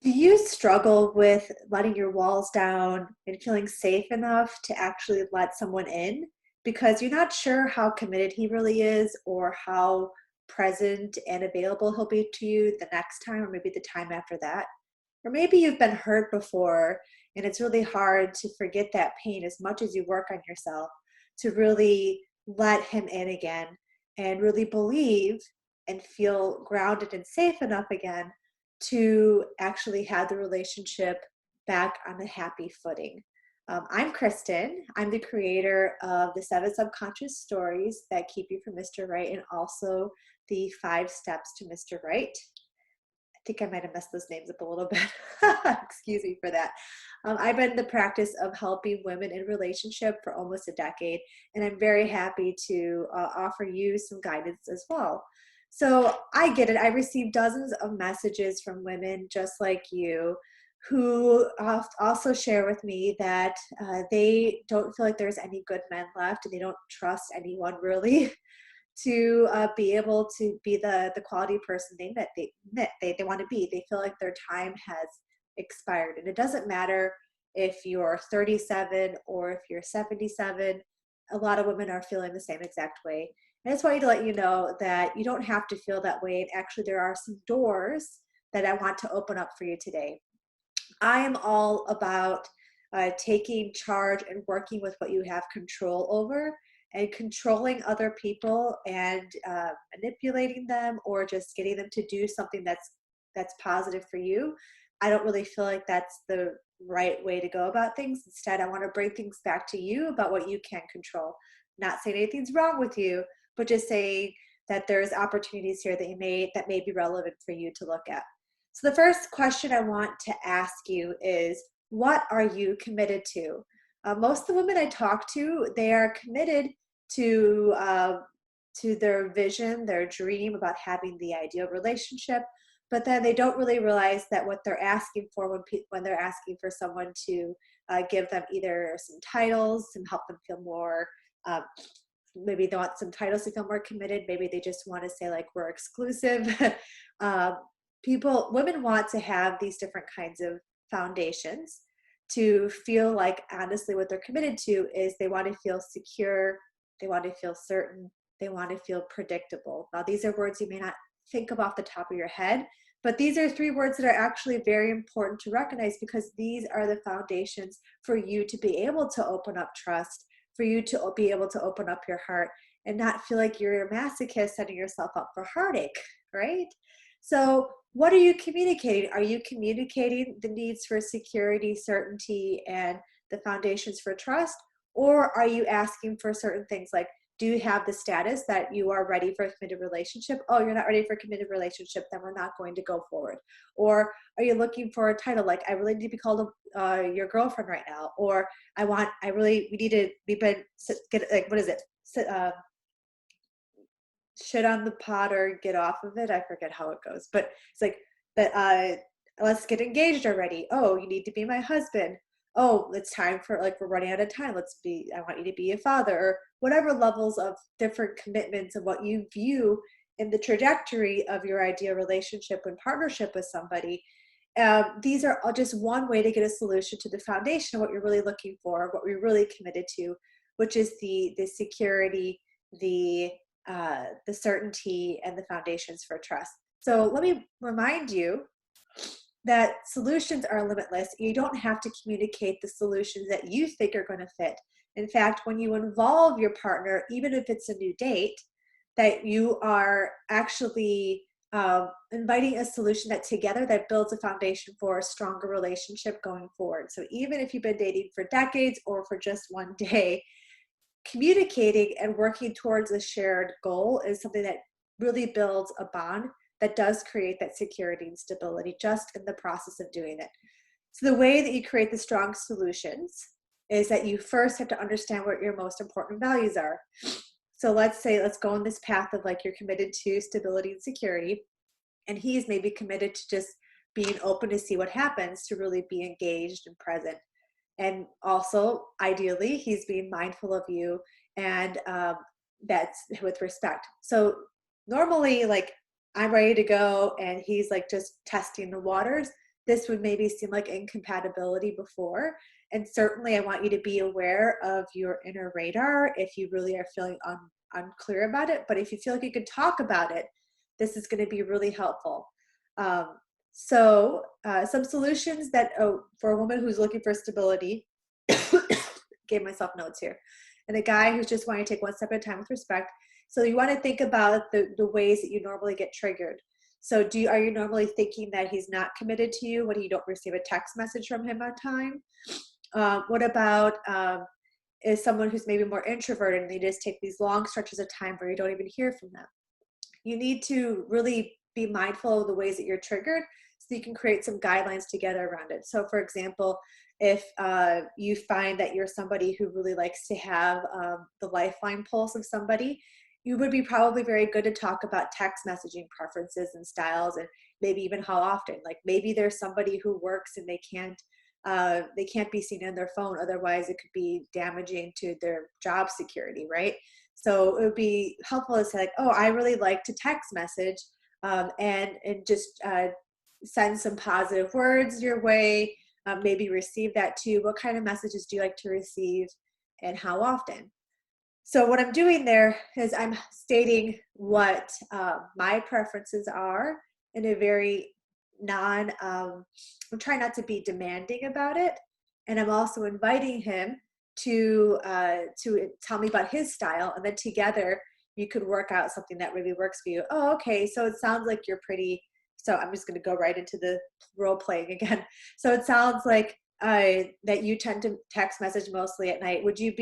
Do you struggle with letting your walls down and feeling safe enough to actually let someone in because you're not sure how committed he really is or how present and available he'll be to you the next time or maybe the time after that? Or maybe you've been hurt before and it's really hard to forget that pain as much as you work on yourself to really let him in again and really believe and feel grounded and safe enough again to actually have the relationship back on a happy footing. I'm Kristen. I'm the creator of the 7 subconscious stories that keep you from Mr. Right and also the 5 steps to Mr. Right. I think I might have messed those names up a little bit. Excuse me for that. I've been in the practice of helping women in relationship for almost a decade, and I'm very happy to offer you some guidance as well. So I get it. I receive dozens of messages from women just like you who also share with me that they don't feel like there's any good men left and they don't trust anyone really to be able to be the quality person they want to be. They feel like their time has expired, and it doesn't matter if you're 37 or if you're 77. A lot of women are feeling the same exact way. And I just want to let you know that you don't have to feel that way. And actually, there are some doors that I want to open up for you today. I am all about taking charge and working with what you have control over and controlling other people and manipulating them or just getting them to do something that's positive for you. I don't really feel like that's the right way to go about things. Instead, I want to bring things back to you about what you can control. Not saying anything's wrong with you, but just saying that there's opportunities here that may be relevant for you to look at. So the first question I want to ask you is, what are you committed to? Most of the women I talk to, they are committed to their vision, their dream about having the ideal relationship, but then they don't really realize that what they're asking for when they're asking for someone to give them either some titles and help them feel more. Uh, Maybe they want some titles to feel more committed. Maybe they just want to say like we're exclusive. uh, Women want to have these different kinds of foundations to feel like honestly what they're committed to is they want to feel secure, they want to feel certain, they want to feel predictable. Now, these are words you may not think of off the top of your head, but these are 3 words that are actually very important to recognize because these are the foundations for you to be able to open up trust, for you to be able to open up your heart and not feel like you're a masochist setting yourself up for heartache, right? So, what are you communicating? Are you communicating the needs for security, certainty, and the foundations for trust? Or are you asking for certain things like, do you have the status that you are ready for a committed relationship? Oh, you're not ready for a committed relationship, then we're not going to go forward. Or are you looking for a title like, I really need to be called your girlfriend right now? Or we need to, we've been, get, like, what is it? Shit on the pot or get off of it. I forget how it goes, but it's like that. Let's get engaged already. Oh, you need to be my husband. Oh, it's time for like we're running out of time. I want you to be a father or whatever levels of different commitments of what you view in the trajectory of your ideal relationship and partnership with somebody. These are all just one way to get a solution to the foundation of what you're really looking for, what we're really committed to, which is the security, the certainty, and the foundations for trust. So let me remind you that solutions are limitless. You don't have to communicate the solutions that you think are going to fit. In fact, when you involve your partner, even if it's a new date, that you are actually inviting a solution that together that builds a foundation for a stronger relationship going forward. So even if you've been dating for decades or for just one day, communicating and working towards a shared goal is something that really builds a bond that does create that security and stability just in the process of doing it. So the way that you create the strong solutions is that you first have to understand what your most important values are. So let's go on this path of like you're committed to stability and security, and he's maybe committed to just being open to see what happens, to really be engaged and present. And also, ideally, he's being mindful of you, and that's with respect. So normally, like I'm ready to go, and he's like just testing the waters. this would maybe seem like incompatibility before. And certainly I want you to be aware of your inner radar if you really are feeling unclear about it. But if you feel like you could talk about it, this is going to be really helpful. Some solutions that for a woman who's looking for stability, gave myself notes here, and a guy who's just wanting to take one step at a time with respect. So you want to think about the ways that you normally get triggered. So are you normally thinking that he's not committed to you when you don't receive a text message from him on time? What about is someone who's maybe more introverted and they just take these long stretches of time where you don't even hear from them? You need to really be mindful of the ways that you're triggered so you can create some guidelines together around it. So for example, if you find that you're somebody who really likes to have the lifeline pulse of somebody, you would be probably very good to talk about text messaging preferences and styles, and maybe even how often. Like maybe there's somebody who works and they can't be seen on their phone, otherwise it could be damaging to their job security, right? So it would be helpful to say like, oh, I really like to text message, and just send some positive words your way, maybe receive that too. What kind of messages do you like to receive and how often? So what I'm doing there is I'm stating what my preferences are in a very I'm trying not to be demanding about it. And I'm also inviting him to tell me about his style. And then together you could work out something that really works for you. Oh, okay. So it sounds like you're so I'm just going to go right into the role playing again. So it sounds like that you tend to text message mostly at night. Would you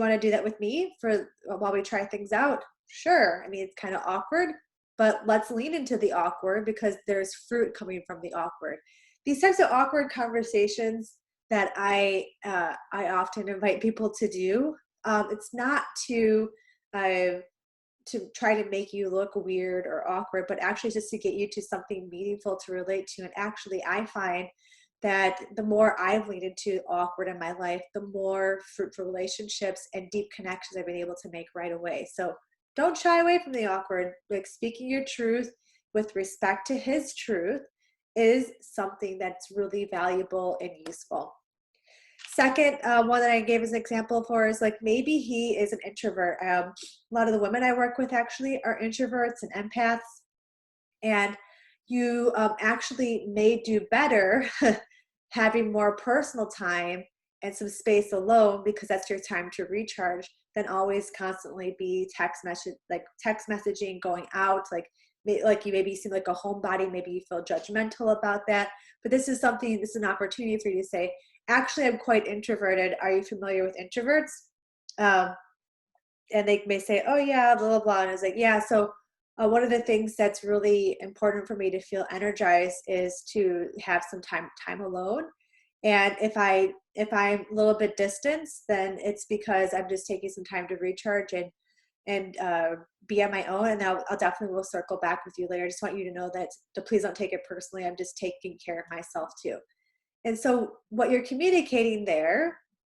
want to do that with me for while we try things out? Sure. I mean, it's kind of awkward, but let's lean into the awkward because there's fruit coming from the awkward. These types of awkward conversations that I often invite people to do. It's not to try to make you look weird or awkward, but actually just to get you to something meaningful to relate to. And actually, I find that the more I've leaned into awkward in my life, the more fruitful relationships and deep connections I've been able to make right away. So don't shy away from the awkward. Like speaking your truth with respect to his truth is something that's really valuable and useful. Second, one that I gave as an example for is like maybe he is an introvert. A lot of the women I work with actually are introverts and empaths, and you actually may do better having more personal time and some space alone because that's your time to recharge than always constantly be text messaging, going out, like you maybe seem like a homebody, maybe you feel judgmental about that. But this is an opportunity for you to say, actually, I'm quite introverted. Are you familiar with introverts? Um, and they may say, oh yeah, blah, blah, blah. And it's like, yeah, so one of the things that's really important for me to feel energized is to have some time alone. And if I'm a little bit distanced, then it's because I'm just taking some time to recharge and be on my own. And I'll definitely will circle back with you later. I just want you to know that please don't take it personally. I'm just taking care of myself too. And so what you're communicating there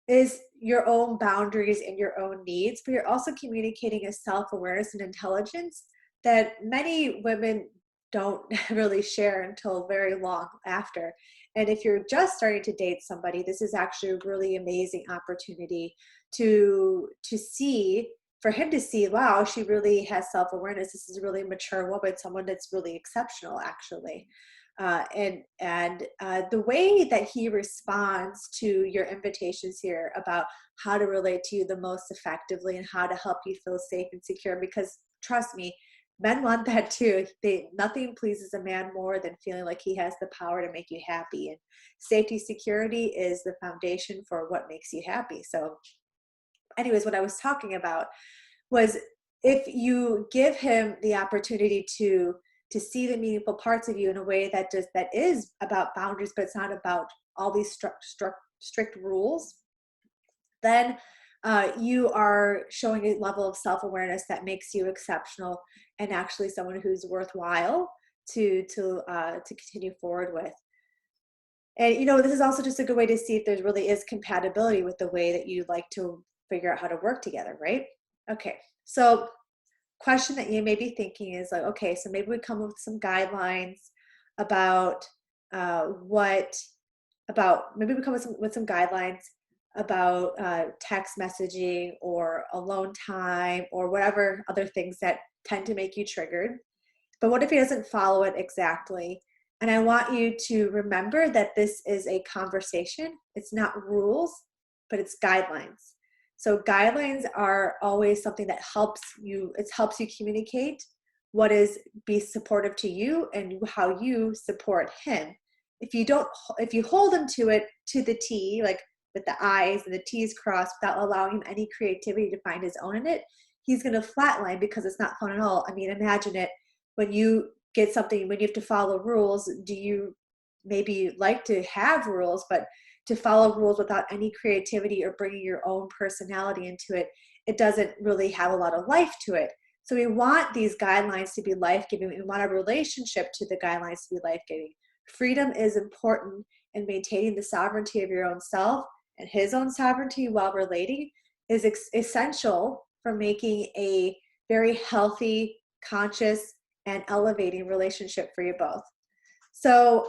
is your own boundaries and your own needs, but you're also communicating a self-awareness and intelligence that many women don't really share until very long after. And if you're just starting to date somebody, this is actually a really amazing opportunity for him to see, wow, she really has self-awareness. This is a really mature woman, someone that's really exceptional, actually. The way that he responds to your invitations here about how to relate to you the most effectively and how to help you feel safe and secure, because trust me, men want that too. Nothing pleases a man more than feeling like he has the power to make you happy, and safety security is the foundation for what makes you happy. So anyways, what I was talking about was if you give him the opportunity to see the meaningful parts of you in a way that is about boundaries, but it's not about all these strict rules, then you are showing a level of self-awareness that makes you exceptional and actually someone who's worthwhile to continue forward with. And this is also just a good way to see if there really is compatibility with the way that you like to figure out how to work together, right? Okay, so question that you may be thinking is like, okay, so maybe we come up with some guidelines about what about, maybe we come with some guidelines about text messaging or alone time or whatever other things that tend to make you triggered. But what if he doesn't follow it exactly? And I want you to remember that this is a conversation. It's not rules, but it's guidelines. So guidelines are always something that helps you, it helps you communicate what is be supportive to you and how you support him. If you don't, if you hold him to it to the T, like with the I's and the T's crossed without allowing him any creativity to find his own in it, he's going to flatline because it's not fun at all. I mean, imagine it when you get something, when you have to follow rules. Do you maybe like to have rules, but to follow rules without any creativity or bringing your own personality into it, it doesn't really have a lot of life to it. So we want these guidelines to be life-giving. We want our relationship to the guidelines to be life-giving. Freedom is important in maintaining the sovereignty of your own self, and his own sovereignty while relating is essential for making a very healthy, conscious, and elevating relationship for you both. So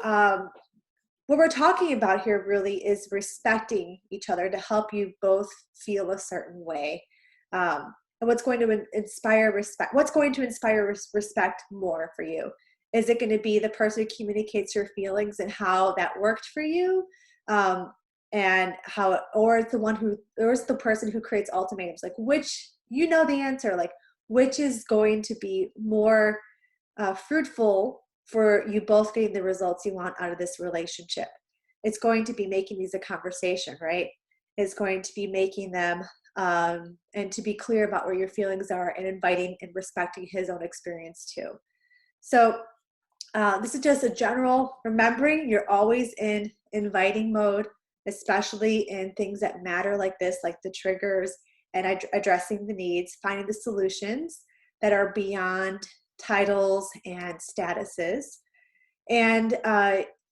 what we're talking about here really is respecting each other to help you both feel a certain way. And what's going to inspire respect? What's going to inspire respect more for you? Is it going to be the person who communicates your feelings and how that worked for you? And how, or it's the one who, or it's the person who creates ultimatums, like which, you know, the answer, like which is going to be more fruitful for you both getting the results you want out of this relationship. It's going to be making these a conversation, right? It's going to be making them and to be clear about where your feelings are and inviting and respecting his own experience too. So this is just a general remembering you're always in inviting mode, especially in things that matter like this, like the triggers and addressing the needs, finding the solutions that are beyond titles and statuses. And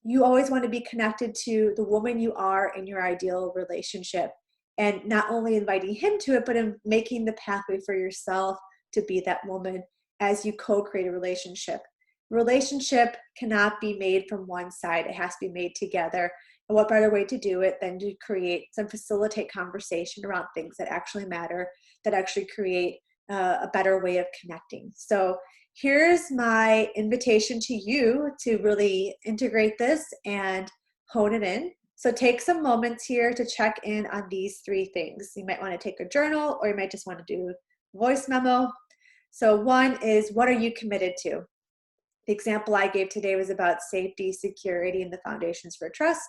you always want to be connected to the woman you are in your ideal relationship, and not only inviting him to it, but in making the pathway for yourself to be that woman as you co-create a relationship. Relationship cannot be made from one side. It has to be made together. And what better way to do it than to create and facilitate conversation around things that actually matter, that actually create a better way of connecting. So here's my invitation to you to really integrate this and hone it in. So take some moments here to check in on these three things. You might want to take a journal, or you might just want to do a voice memo. So one is, what are you committed to? The example I gave today was about safety, security, and the foundations for trust.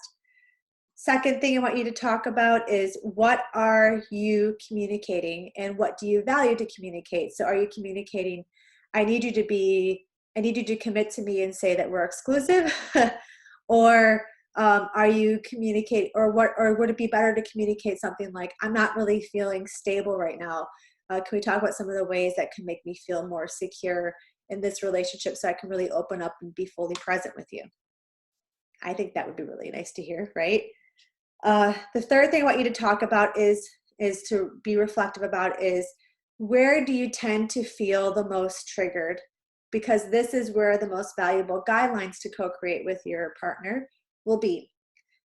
Second thing I want you to talk about is, what are you communicating and what do you value to communicate? So are you communicating, I need you to commit to me and say that we're exclusive? Or are you communicating, or would it be better to communicate something like, I'm not really feeling stable right now. Can we talk about some of the ways that can make me feel more secure in this relationship so I can really open up and be fully present with you? I think that would be really nice to hear, right? The third thing I want you to talk about is to be reflective about is, where do you tend to feel the most triggered? Because this is where the most valuable guidelines to co-create with your partner will be.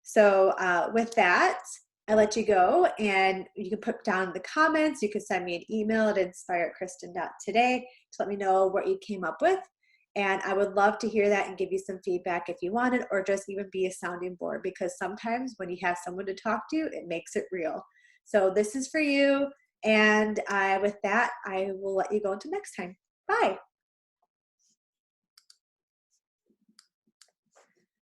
So with that, I let you go, and you can put down in the comments. You can send me an email at inspirekristen.today to let me know what you came up with. And I would love to hear that and give you some feedback if you wanted, or just even be a sounding board, because sometimes when you have someone to talk to, it makes it real. So this is for you. And with that, I will let you go until next time. Bye.